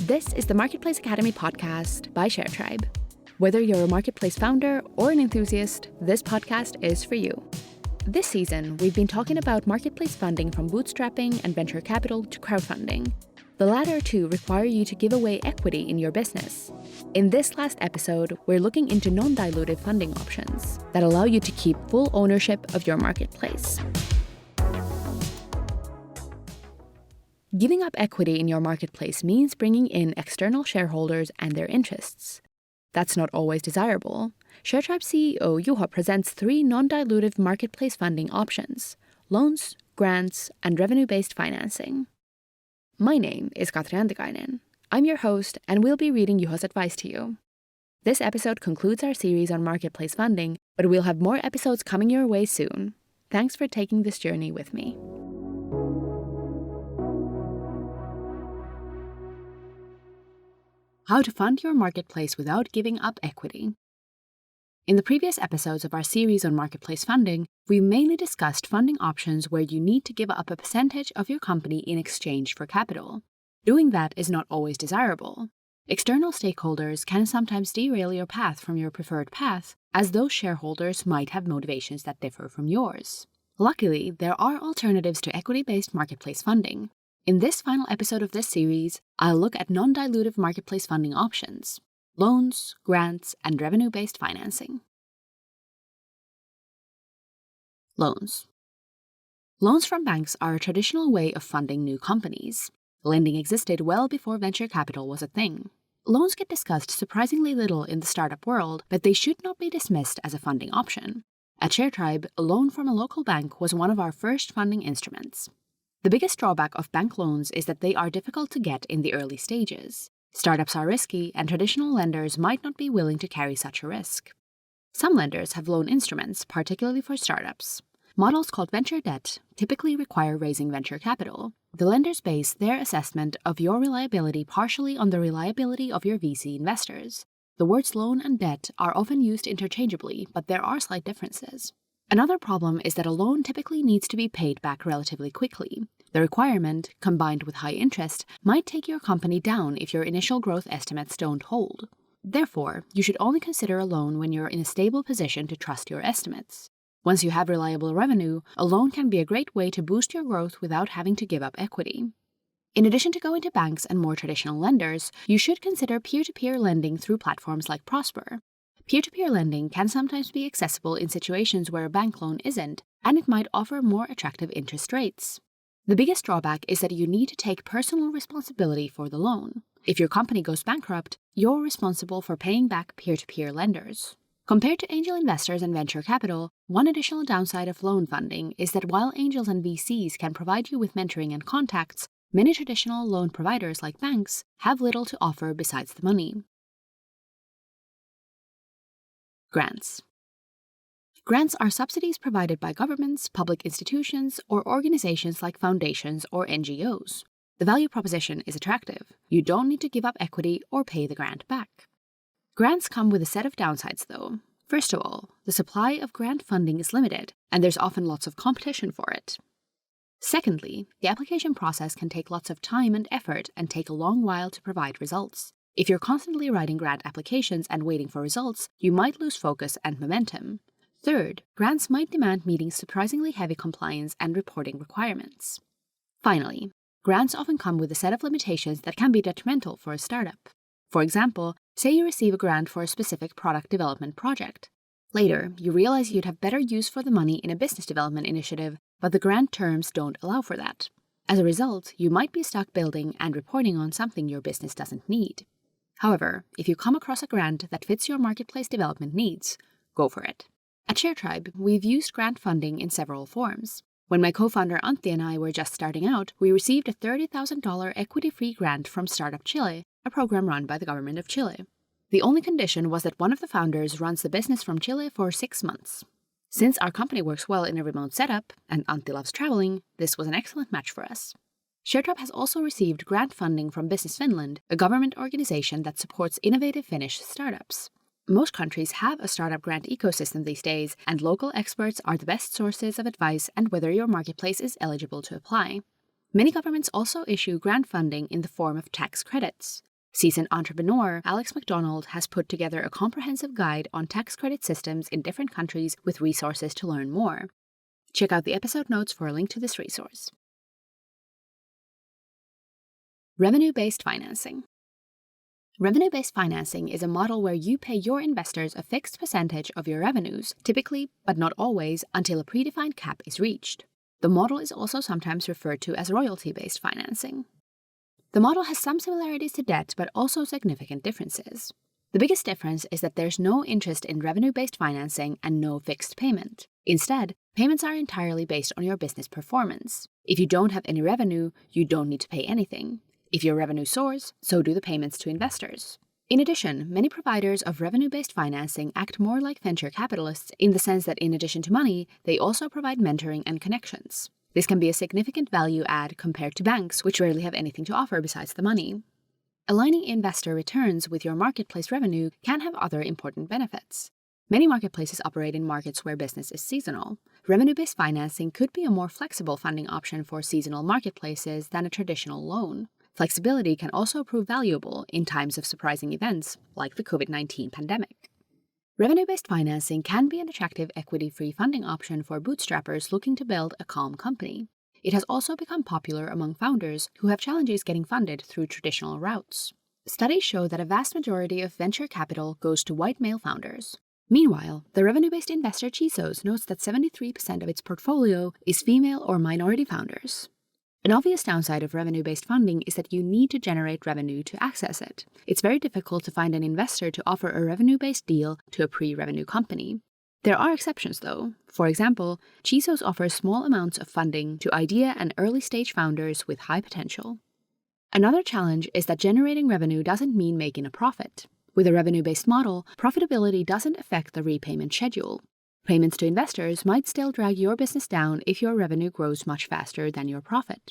This is the Marketplace Academy podcast by Sharetribe. Whether you're a marketplace founder or an enthusiast, this podcast is for you. This season, we've been talking about marketplace funding from bootstrapping and venture capital to crowdfunding. The latter two require you to give away equity in your business. In this last episode, we're looking into non-dilutive funding options that allow you to keep full ownership of your marketplace. Giving up equity in your marketplace means bringing in external shareholders and their interests. That's not always desirable. Sharetribe CEO Juho presents 3 non-dilutive marketplace funding options: loans, grants, and revenue-based financing. My name is Katri Antikainen. I'm your host, and we'll be reading Juho's advice to you. This episode concludes our series on marketplace funding, but we'll have more episodes coming your way soon. Thanks for taking this journey with me. How to fund your marketplace without giving up equity. In the previous episodes of our series on marketplace funding, we mainly discussed funding options where you need to give up a percentage of your company in exchange for capital. Doing that is not always desirable. External stakeholders can sometimes derail your path from your preferred path, as those shareholders might have motivations that differ from yours. Luckily, there are alternatives to equity-based marketplace funding. In this final episode of this series, I'll look at non-dilutive marketplace funding options: loans, grants, and revenue-based financing. Loans. Loans from banks are a traditional way of funding new companies. Lending existed well before venture capital was a thing. Loans get discussed surprisingly little in the startup world, but they should not be dismissed as a funding option. At Sharetribe, a loan from a local bank was one of our first funding instruments. The biggest drawback of bank loans is that they are difficult to get in the early stages. Startups are risky, and traditional lenders might not be willing to carry such a risk. Some lenders have loan instruments, particularly for startups. Models called venture debt typically require raising venture capital. The lenders base their assessment of your reliability partially on the reliability of your VC investors. The words loan and debt are often used interchangeably, but there are slight differences. Another problem is that a loan typically needs to be paid back relatively quickly. The requirement, combined with high interest, might take your company down if your initial growth estimates don't hold. Therefore, you should only consider a loan when you're in a stable position to trust your estimates. Once you have reliable revenue, a loan can be a great way to boost your growth without having to give up equity. In addition to going to banks and more traditional lenders, you should consider peer-to-peer lending through platforms like Prosper. Peer-to-peer lending can sometimes be accessible in situations where a bank loan isn't, and it might offer more attractive interest rates. The biggest drawback is that you need to take personal responsibility for the loan. If your company goes bankrupt, you're responsible for paying back peer-to-peer lenders. Compared to angel investors and venture capital, one additional downside of loan funding is that while angels and VCs can provide you with mentoring and contacts, many traditional loan providers like banks have little to offer besides the money. Grants. Grants are subsidies provided by governments, public institutions, or organizations like foundations or NGOs. The value proposition is attractive. You don't need to give up equity or pay the grant back. Grants come with a set of downsides, though. First of all, the supply of grant funding is limited, and there's often lots of competition for it. Secondly, the application process can take lots of time and effort and take a long while to provide results. If you're constantly writing grant applications and waiting for results, you might lose focus and momentum. Third, grants might demand meeting surprisingly heavy compliance and reporting requirements. Finally, grants often come with a set of limitations that can be detrimental for a startup. For example, say you receive a grant for a specific product development project. Later, you realize you'd have better use for the money in a business development initiative, but the grant terms don't allow for that. As a result, you might be stuck building and reporting on something your business doesn't need. However, if you come across a grant that fits your marketplace development needs, go for it. At Sharetribe, we've used grant funding in several forms. When my co-founder Antti and I were just starting out, we received a $30,000 equity-free grant from Startup Chile, a program run by the government of Chile. The only condition was that one of the founders runs the business from Chile for 6 months. Since our company works well in a remote setup, and Antti loves traveling, this was an excellent match for us. Sharetribe has also received grant funding from Business Finland, a government organization that supports innovative Finnish startups. Most countries have a startup grant ecosystem these days, and local experts are the best sources of advice and whether your marketplace is eligible to apply. Many governments also issue grant funding in the form of tax credits. Seasoned entrepreneur Alex McDonald has put together a comprehensive guide on tax credit systems in different countries with resources to learn more. Check out the episode notes for a link to this resource. Revenue-based financing. Revenue-based financing is a model where you pay your investors a fixed percentage of your revenues, typically, but not always, until a predefined cap is reached. The model is also sometimes referred to as royalty-based financing. The model has some similarities to debt, but also significant differences. The biggest difference is that there's no interest in revenue-based financing and no fixed payment. Instead, payments are entirely based on your business performance. If you don't have any revenue, you don't need to pay anything. If your revenue soars, so do the payments to investors. In addition, many providers of revenue-based financing act more like venture capitalists in the sense that in addition to money, they also provide mentoring and connections. This can be a significant value add compared to banks, which rarely have anything to offer besides the money. Aligning investor returns with your marketplace revenue can have other important benefits. Many marketplaces operate in markets where business is seasonal. Revenue-based financing could be a more flexible funding option for seasonal marketplaces than a traditional loan. Flexibility can also prove valuable in times of surprising events, like the COVID-19 pandemic. Revenue-based financing can be an attractive equity-free funding option for bootstrappers looking to build a calm company. It has also become popular among founders who have challenges getting funded through traditional routes. Studies show that a vast majority of venture capital goes to white male founders. Meanwhile, the revenue-based investor Chisos notes that 73% of its portfolio is female or minority founders. An obvious downside of revenue-based funding is that you need to generate revenue to access it. It's very difficult to find an investor to offer a revenue-based deal to a pre-revenue company. There are exceptions, though. For example, Chisos offers small amounts of funding to idea and early-stage founders with high potential. Another challenge is that generating revenue doesn't mean making a profit. With a revenue-based model, profitability doesn't affect the repayment schedule. Payments to investors might still drag your business down if your revenue grows much faster than your profit.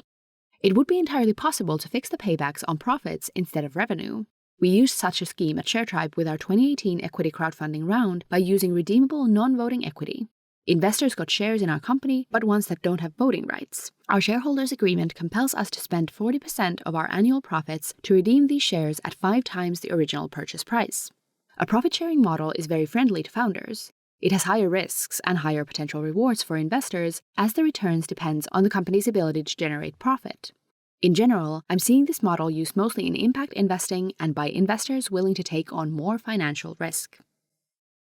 It would be entirely possible to fix the paybacks on profits instead of revenue. We used such a scheme at Sharetribe with our 2018 equity crowdfunding round by using redeemable non-voting equity. Investors got shares in our company, but ones that don't have voting rights. Our shareholders' agreement compels us to spend 40% of our annual profits to redeem these shares at 5 times the original purchase price. A profit-sharing model is very friendly to founders. It has higher risks and higher potential rewards for investors, as the returns depends on the company's ability to generate profit. In general, I'm seeing this model used mostly in impact investing and by investors willing to take on more financial risk.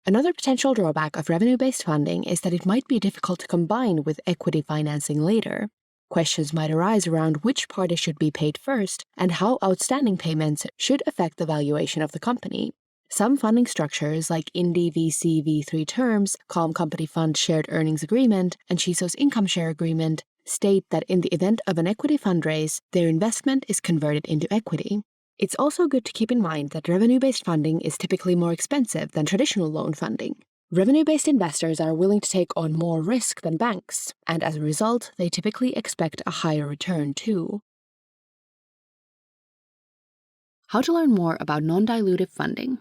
Another potential drawback of revenue-based funding is that it might be difficult to combine with equity financing later. Questions might arise around which party should be paid first and how outstanding payments should affect the valuation of the company. Some funding structures like Indie VC V3 terms, Calm Company Fund Shared Earnings Agreement, and Chisos Income Share Agreement state that in the event of an equity fundraise, their investment is converted into equity. It's also good to keep in mind that revenue-based funding is typically more expensive than traditional loan funding. Revenue-based investors are willing to take on more risk than banks, and as a result, they typically expect a higher return too. How to learn more about non-dilutive funding.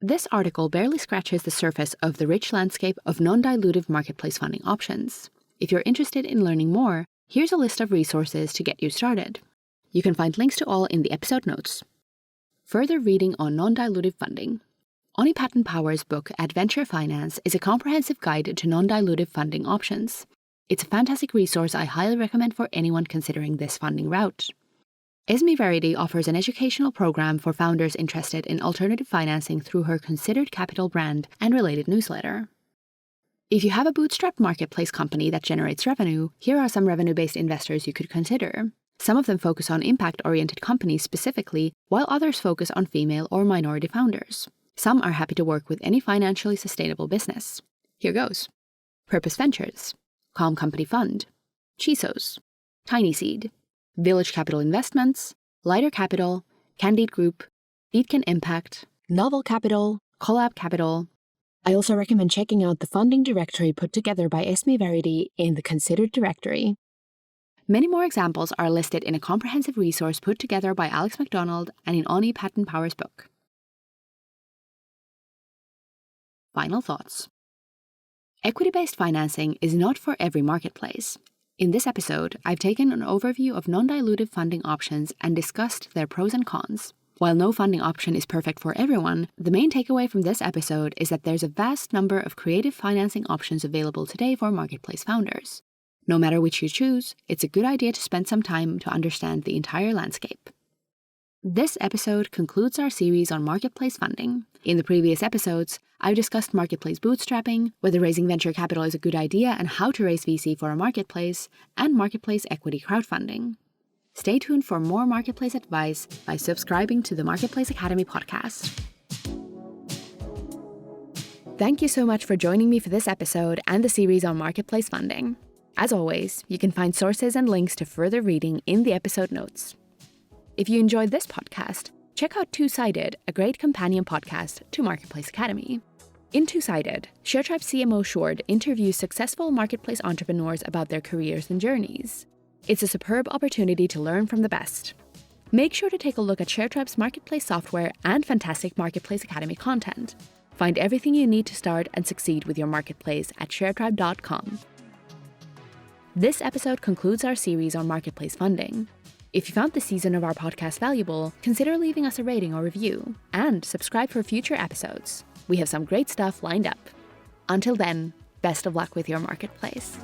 This article barely scratches the surface of the rich landscape of non-dilutive marketplace funding options. If you're interested in learning more, here's a list of resources to get you started. You can find links to all in the episode notes. Further reading on non-dilutive funding. Oni Patton Power's book Adventure Finance is a comprehensive guide to non-dilutive funding options. It's a fantastic resource I highly recommend for anyone considering this funding route. Esme Verity offers an educational program for founders interested in alternative financing through her Considered Capital brand and related newsletter. If you have a bootstrapped marketplace company that generates revenue, here are some revenue-based investors you could consider. Some of them focus on impact-oriented companies specifically, while others focus on female or minority founders. Some are happy to work with any financially sustainable business. Here goes. Purpose Ventures, Calm Company Fund, Chisos, Tiny Seed, Village Capital Investments, Lighter Capital, Candide Group, Beatkin Impact, Novel Capital, Collab Capital. I also recommend checking out the funding directory put together by Esme Verity in the Considered directory. Many more examples are listed in a comprehensive resource put together by Alex McDonald and in Oni Patton Power's book. Final thoughts. Equity-based financing is not for every marketplace. In this episode, I've taken an overview of non-dilutive funding options and discussed their pros and cons. While no funding option is perfect for everyone, the main takeaway from this episode is that there's a vast number of creative financing options available today for marketplace founders. No matter which you choose, it's a good idea to spend some time to understand the entire landscape. This episode concludes our series on marketplace funding. In the previous episodes, I've discussed marketplace bootstrapping, whether raising venture capital is a good idea and how to raise VC for a marketplace, and marketplace equity crowdfunding. Stay tuned for more marketplace advice by subscribing to the Marketplace Academy podcast. Thank you so much for joining me for this episode and the series on marketplace funding. As always, you can find sources and links to further reading in the episode notes. If you enjoyed this podcast, check out Two-Sided, a great companion podcast to Marketplace Academy. In Two-Sided, Sharetribe CMO Juho interviews successful marketplace entrepreneurs about their careers and journeys. It's a superb opportunity to learn from the best. Make sure to take a look at Sharetribe's marketplace software and fantastic Marketplace Academy content. Find everything you need to start and succeed with your marketplace at sharetribe.com. This episode concludes our series on marketplace funding. If you found this season of our podcast valuable, consider leaving us a rating or review, and subscribe for future episodes. We have some great stuff lined up. Until then, best of luck with your marketplace.